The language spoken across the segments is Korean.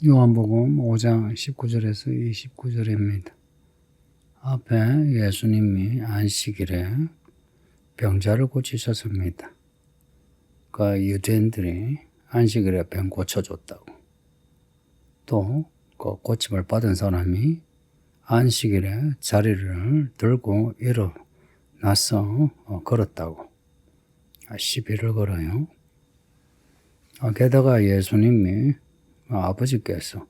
요한복음 5장 19절에서 29절입니다. 앞에 예수님이 안식일에 병자를 고치셨습니다. 그 유대인들이 안식일에 병 고쳐줬다고. 또 그 고침을 받은 사람이 안식일에 자리를 들고 일어나서 걸었다고. 시비를 걸어요. 게다가 예수님이 아버지께서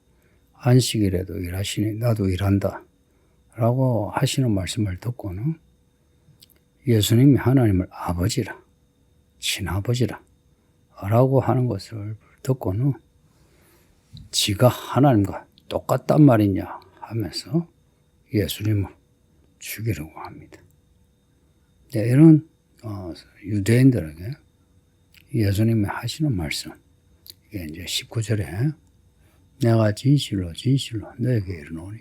안식일에도 일하시니 나도 일한다 라고 하시는 말씀을 듣고는 예수님이 하나님을 아버지라, 친아버지라 라고 하는 것을 듣고는 지가 하나님과 똑같단 말이냐 하면서 예수님을 죽이려고 합니다. 이런 유대인들에게 예수님이 하시는 말씀, 이게 이제 19절에 내가 진실로 진실로 너에게 이르노니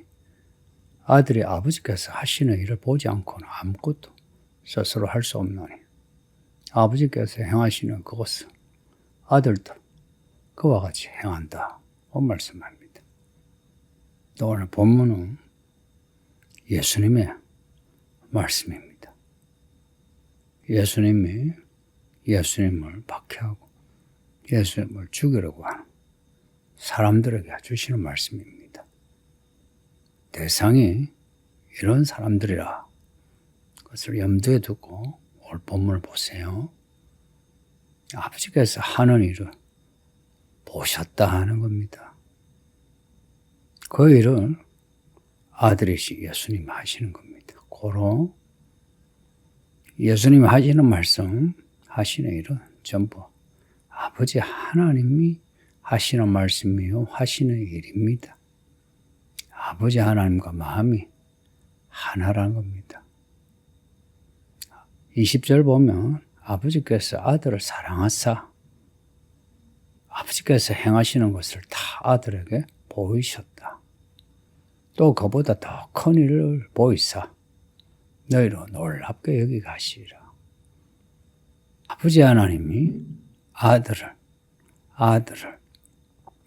아들이 아버지께서 하시는 일을 보지 않고는 아무것도 스스로 할 수 없노니 아버지께서 행하시는 그것을 아들도 그와 같이 행한다. 그 말씀합니다. 또 오늘 본문은 예수님의 말씀입니다. 예수님을 박해하고 예수님을 죽이려고 하는 사람들에게 주시는 말씀입니다. 대상이 이런 사람들이라 그것을 염두에 두고 오늘 본문을 보세요. 아버지께서 하는 일을 보셨다 하는 겁니다. 그 일을 아들이시 예수님이 하시는 겁니다. 고로 예수님이 하시는 말씀, 하시는 일은 전부 아버지 하나님이 하시는 말씀이요, 하시는 일입니다. 아버지 하나님과 마음이 하나라는 겁니다. 20절 보면 아버지께서 아들을 사랑하사 아버지께서 행하시는 것을 다 아들에게 보이셨다. 또 그보다 더 큰 일을 보이사 너희로 놀랍게 여기게 하시리라. 아버지 하나님이 아들을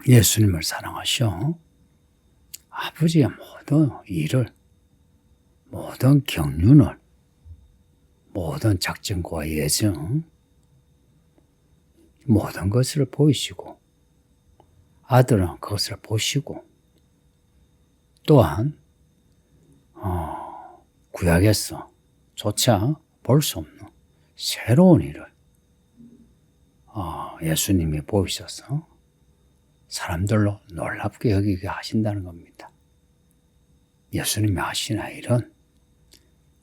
예수님을 사랑하셔 아버지의 모든 일을, 모든 경륜을, 모든 작전과 예정, 모든 것을 보이시고 아들은 그것을 보시고 또한 구약에서 조차 볼 수 없는 새로운 일을 예수님이 보이셔서 사람들로 놀랍게 여기게 하신다는 겁니다. 예수님이 하시는 일은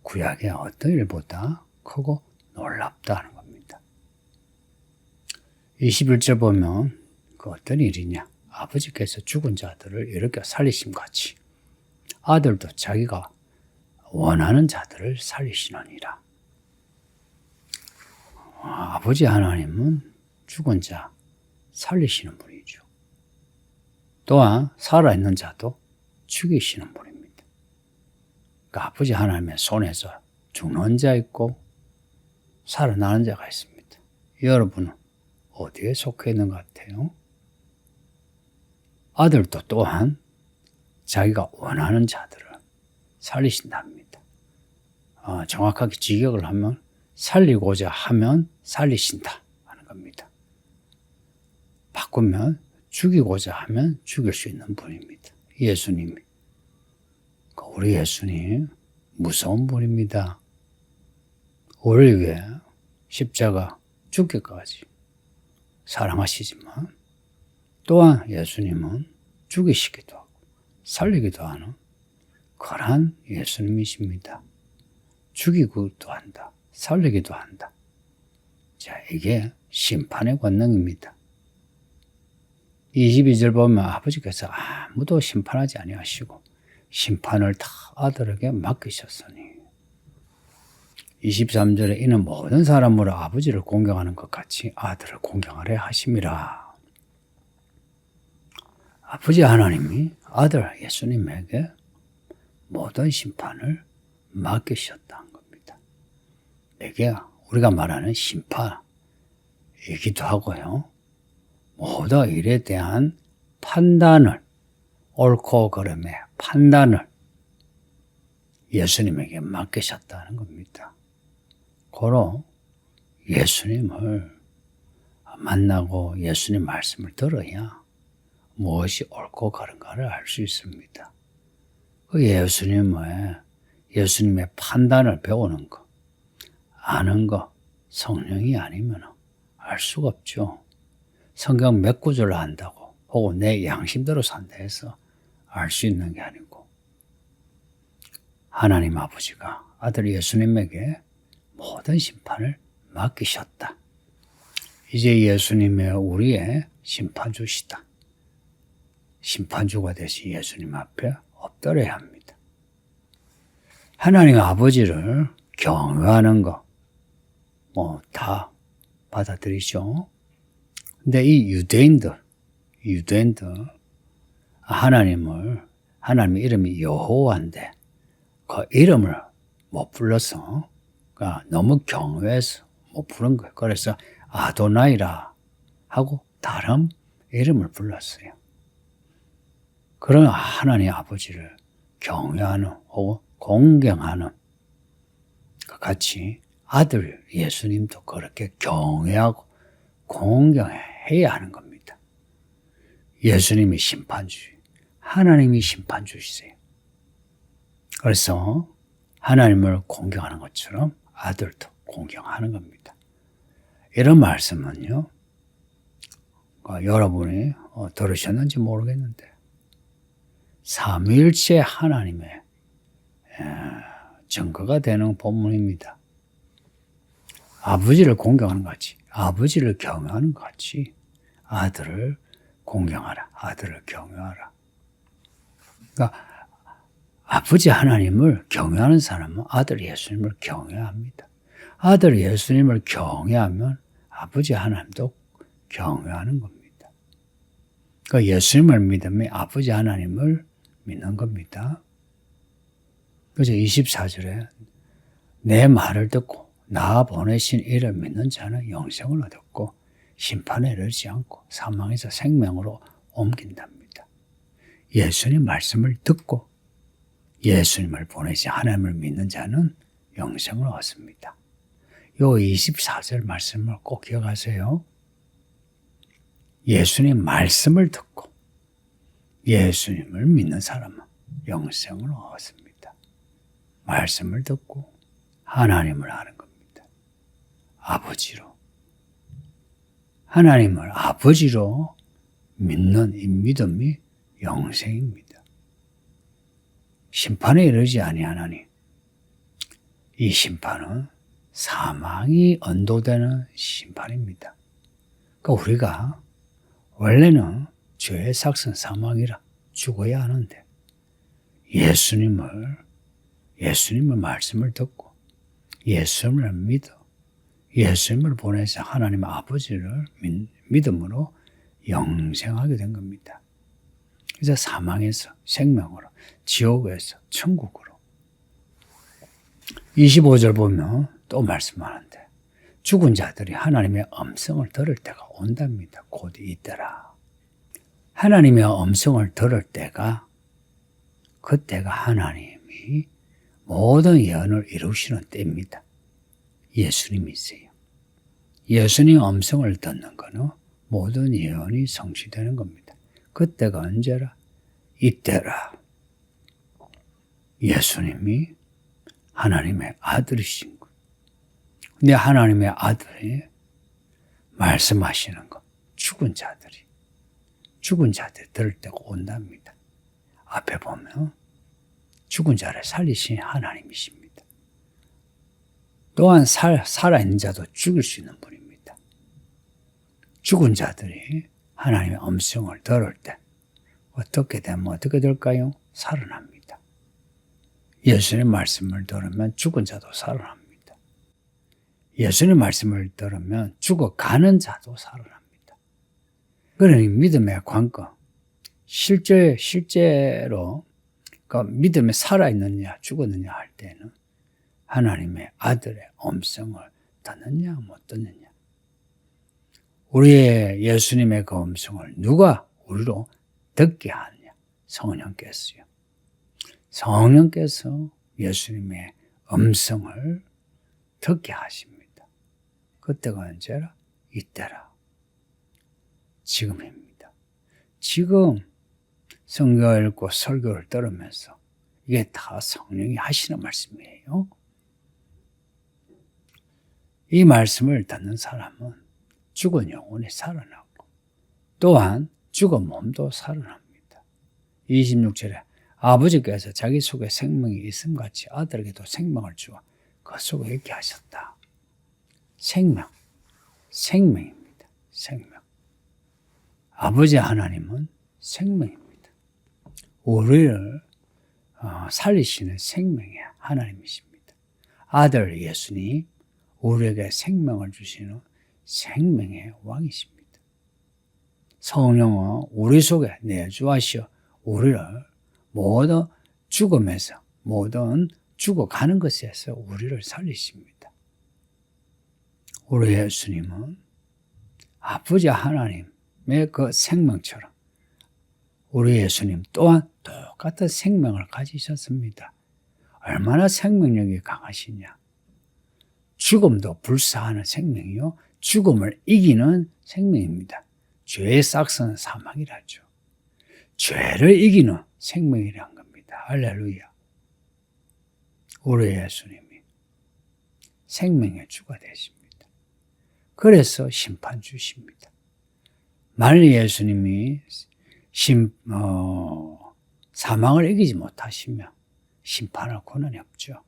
구약의 어떤 일보다 크고 놀랍다는 겁니다. 21절 보면 그 어떤 일이냐? 아버지께서 죽은 자들을 일으켜 살리심 같이 아들도 자기가 원하는 자들을 살리시느니라. 아버지 하나님은 죽은 자 살리시는 분이죠. 또한 살아있는 자도 죽이시는 분입니다. 그러니까 아버지 하나님의 손에서 죽는 자 있고 살아나는 자가 있습니다. 여러분은 어디에 속해 있는 것 같아요? 아들도 또한 자기가 원하는 자들을 살리신답니다. 정확하게 직역을 하면 살리고자 하면 살리신다 하는 겁니다. 바꾸면 죽이고자 하면 죽일 수 있는 분입니다. 예수님이. 우리 예수님 무서운 분입니다. 우리를 위해 십자가 죽기까지 사랑하시지만 또한 예수님은 죽이시기도 하고 살리기도 하는 그러한 예수님이십니다. 죽이기도 한다. 살리기도 한다. 자, 이게 심판의 권능입니다. 22절 보면 아버지께서 아무도 심판하지 아니하시고 심판을 다 아들에게 맡기셨으니 23절에 이는 모든 사람으로 아버지를 공경하는 것 같이 아들을 공경하려 하심이라. 아버지 하나님이 아들 예수님에게 모든 심판을 맡기셨다는 겁니다. 이게 우리가 말하는 심판이기도 하고요. 모든 일에 대한 판단을 옳고 그름의 판단을 예수님에게 맡기셨다는 겁니다. 고로 예수님을 만나고 예수님 말씀을 들어야 무엇이 옳고 그른가를 알 수 있습니다. 그 예수님의 판단을 배우는 거, 아는 거, 성령이 아니면 알 수가 없죠. 성경 몇 구절을 안다고 혹은 내 양심대로 산다 해서 알 수 있는 게 아니고 하나님 아버지가 아들 예수님에게 모든 심판을 맡기셨다. 이제 예수님의 우리의 심판주시다. 심판주가 되신 예수님 앞에 엎드려야 합니다. 하나님 아버지를 경외하는 거 다 받아들이죠. 근데 이 유대인들 하나님의 이름이 여호와인데 그 이름을 못 불러서 그러니까 너무 경외해서 못 부른 거예요. 그래서 아도나이라 하고 다른 이름을 불렀어요. 그런 하나님 아버지를 경외하는 혹은 공경하는 그 같이 아들 예수님도 그렇게 경외하고 공경해야 하는 겁니다. 예수님이 심판주, 하나님이 심판주시세요. 그래서 하나님을 공경하는 것처럼 아들도 공경하는 겁니다. 이런 말씀은요, 여러분이 들으셨는지 모르겠는데 삼위일체 하나님의 증거가 되는 본문입니다. 아버지를 공경하는 것 같이, 아버지를 경외하는 것 같이 아들을 공경하라, 아들을 경외하라. 그러니까 아버지 하나님을 경외하는 사람은 아들 예수님을 경외합니다. 아들 예수님을 경외하면 아버지 하나님도 경외하는 겁니다. 그러니까 예수님을 믿으면 아버지 하나님을 믿는 겁니다. 그래서 24절에 내 말을 듣고 나 보내신 이를 믿는 자는 영생을 얻었고 심판에 이르지 않고 사망에서 생명으로 옮긴답니다. 예수님 말씀을 듣고 예수님을 보내신 하나님을 믿는 자는 영생을 얻습니다. 이 24절 말씀을 꼭 기억하세요. 예수님 말씀을 듣고 예수님을 믿는 사람은 영생을 얻습니다. 말씀을 듣고 하나님을 아는 겁니다. 아버지로. 하나님을 아버지로 믿는 이 믿음이 영생입니다. 심판에 이르지 아니하나니 이 심판은 사망이 언도되는 심판입니다. 그러니까 우리가 원래는 죄의 삭은 사망이라 죽어야 하는데 예수님의 말씀을 듣고 예수님을 믿어 예수님을 보내서 하나님 아버지를 믿음으로 영생하게 된 겁니다. 그래서 사망에서 생명으로, 지옥에서 천국으로. 25절 보면 또 말씀하는데 죽은 자들이 하나님의 음성을 들을 때가 온답니다. 곧 이때라. 하나님의 음성을 들을 때가 그때가 하나님이 모든 예언을 이루시는 때입니다. 예수님이세요. 예수님 음성을 듣는 것은 모든 예언이 성취되는 겁니다. 그때가 언제라? 이때라. 예수님이 하나님의 아들이신 것. 근데 하나님의 아들이 말씀하시는 것. 죽은 자들이 들을 때가 온답니다. 앞에 보면 죽은 자를 살리신 하나님이십니다. 또한 살아있는 자도 죽일 수 있는 분입니다. 죽은 자들이 하나님의 음성을 들을 때 어떻게 되면 어떻게 될까요? 살아납니다. 예수님 말씀을 들으면 죽은 자도 살아납니다. 예수님 말씀을 들으면 죽어가는 자도 살아납니다. 그러니 믿음의 관건, 실제로 그러니까 믿음에 살아있느냐 죽었느냐 할 때는 하나님의 아들의 음성을 듣느냐 못 듣느냐. 우리의 예수님의 그 음성을 누가 우리로 듣게 하느냐, 성령께서요. 성령께서 예수님의 음성을 듣게 하십니다. 그때가 언제라? 이때라. 지금입니다. 지금 성경을 읽고 설교를 들으면서 이게 다 성령이 하시는 말씀이에요. 이 말씀을 듣는 사람은 죽은 영혼이 살아나고 또한 죽은 몸도 살아납니다. 26절에 아버지께서 자기 속에 생명이 있음같이 아들에게도 생명을 주어 그 속에 있게 하셨다. 생명입니다. 생명. 아버지 하나님은 생명입니다. 우리를 살리시는 생명의 하나님이십니다. 아들 예수님 우리에게 생명을 주시는 생명의 왕이십니다. 성령은 우리 속에 내주하시어 우리를 모든 죽음에서 모든 죽어가는 것에서 우리를 살리십니다. 우리 예수님은 아버지 하나님의 그 생명처럼 우리 예수님 또한 똑같은 생명을 가지셨습니다. 얼마나 생명력이 강하시냐. 죽음도 불사하는 생명이요. 죽음을 이기는 생명입니다. 죄의 싹은 사망이라죠. 죄를 이기는 생명이란 겁니다. 할렐루야. 우리 예수님이 생명의 주가 되십니다. 그래서 심판 주십니다. 만일 예수님이 사망을 이기지 못하시면 심판할 권한이 없죠.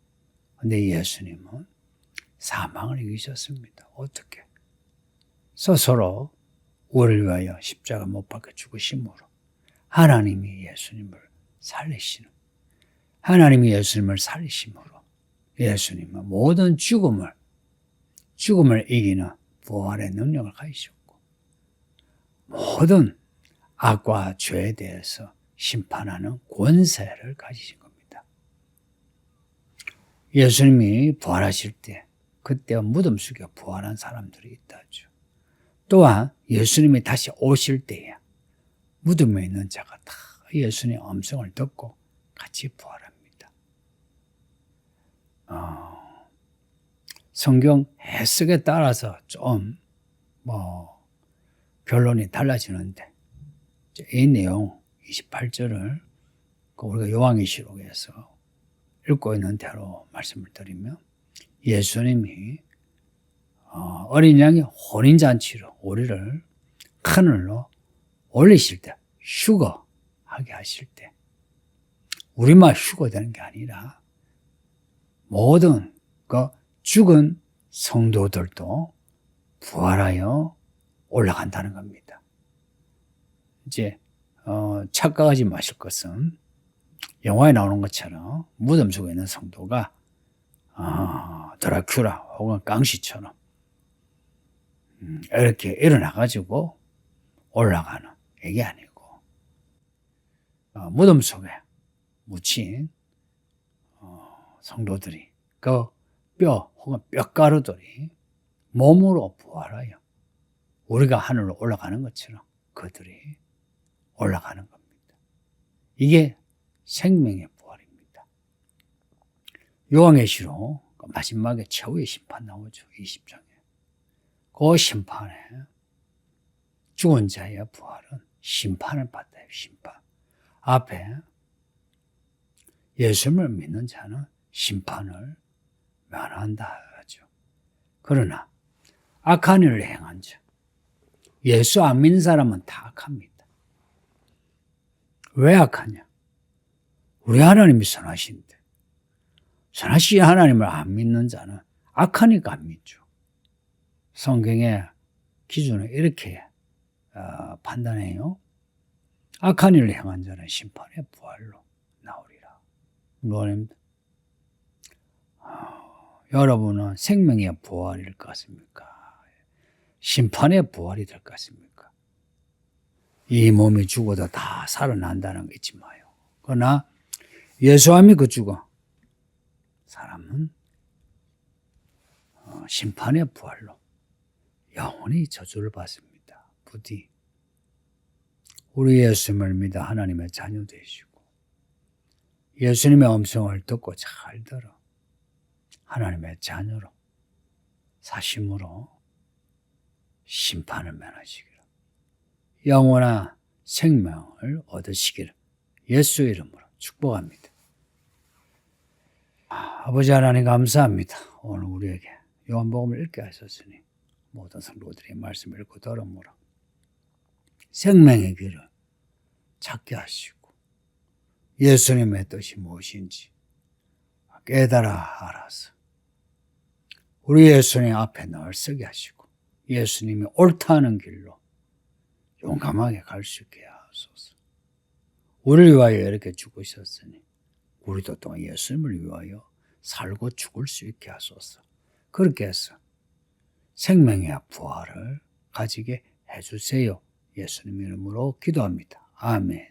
그런데 예수님은 사망을 이기셨습니다. 어떻게? 스스로 우리를 위하여 십자가 못 박혀 죽으심으로 하나님이 예수님을 살리심으로 예수님은 모든 죽음을 이기는 부활의 능력을 가지셨고 모든 악과 죄에 대해서 심판하는 권세를 가지신 겁니다. 예수님이 부활하실 때 그때 무덤 속에 부활한 사람들이 있다죠. 또한 예수님이 다시 오실 때에 무덤에 있는 자가 다 예수님의 음성을 듣고 같이 부활합니다. 성경 해석에 따라서 좀 결론이 달라지는데 이 내용 28절을 우리가 요한계시록에서 읽고 있는 대로 말씀을 드리면 예수님이 어린 양의 혼인잔치로 우리를 하늘로 올리실 때 휴거하게 하실 때 우리만 휴거되는 게 아니라 모든 그 죽은 성도들도 부활하여 올라간다는 겁니다. 이제 착각하지 마실 것은 영화에 나오는 것처럼 무덤 속에 있는 성도가 드라큘라 혹은 깡시처럼 이렇게 일어나가지고 올라가는 이게 아니고 무덤 속에 묻힌 성도들이 그 뼈 혹은 뼈가루들이 몸으로 부활하여 우리가 하늘로 올라가는 것처럼 그들이 올라가는 겁니다. 이게 생명의 부활입니다. 요한계시록 마지막에 최후의 심판 나오죠. 20장에. 그 심판에 죽은 자의 부활은 심판을 받아요. 심판. 앞에 예수님을 믿는 자는 심판을 면한다 하죠. 그러나 악한 일을 행한 자, 예수 안 믿는 사람은 다 악합니다. 왜 악하냐? 우리 하나님이 선하신데 선하신 하나님을 안 믿는 자는 악하니까 안 믿죠. 성경의 기준을 이렇게 판단해요. 악한 일을 행한 자는 심판의 부활로 나오리라. 뭐랍니다? 여러분은 생명의 부활일 것 같습니까? 심판의 부활이 될 것 같습니까? 이 몸이 죽어도 다 살아난다는 거 잊지 마요. 그러나 예수 안 믿고 죽어 사람은 심판의 부활로 영원히 저주를 받습니다. 부디 우리 예수님을 믿어 하나님의 자녀 되시고 예수님의 음성을 듣고 잘 들어 하나님의 자녀로 사심으로 심판을 면하시기를 영원한 생명을 얻으시기를 예수 이름으로 축복합니다. 아버지 하나님 감사합니다. 오늘 우리에게 요한복음을 읽게 하셨으니 모든 성도들이 말씀을 읽고 들음으로 생명의 길을 찾게 하시고 예수님의 뜻이 무엇인지 깨달아 알아서 우리 예수님 앞에 늘 서게 하시고 예수님이 옳다는 길로 용감하게 갈 수 있게 하소서. 우리를 위하여 이렇게 죽으셨으니 우리도 또한 예수님을 위하여 살고 죽을 수 있게 하소서. 그렇게 해서 생명의 부활을 가지게 해주세요. 예수님 이름으로 기도합니다. 아멘.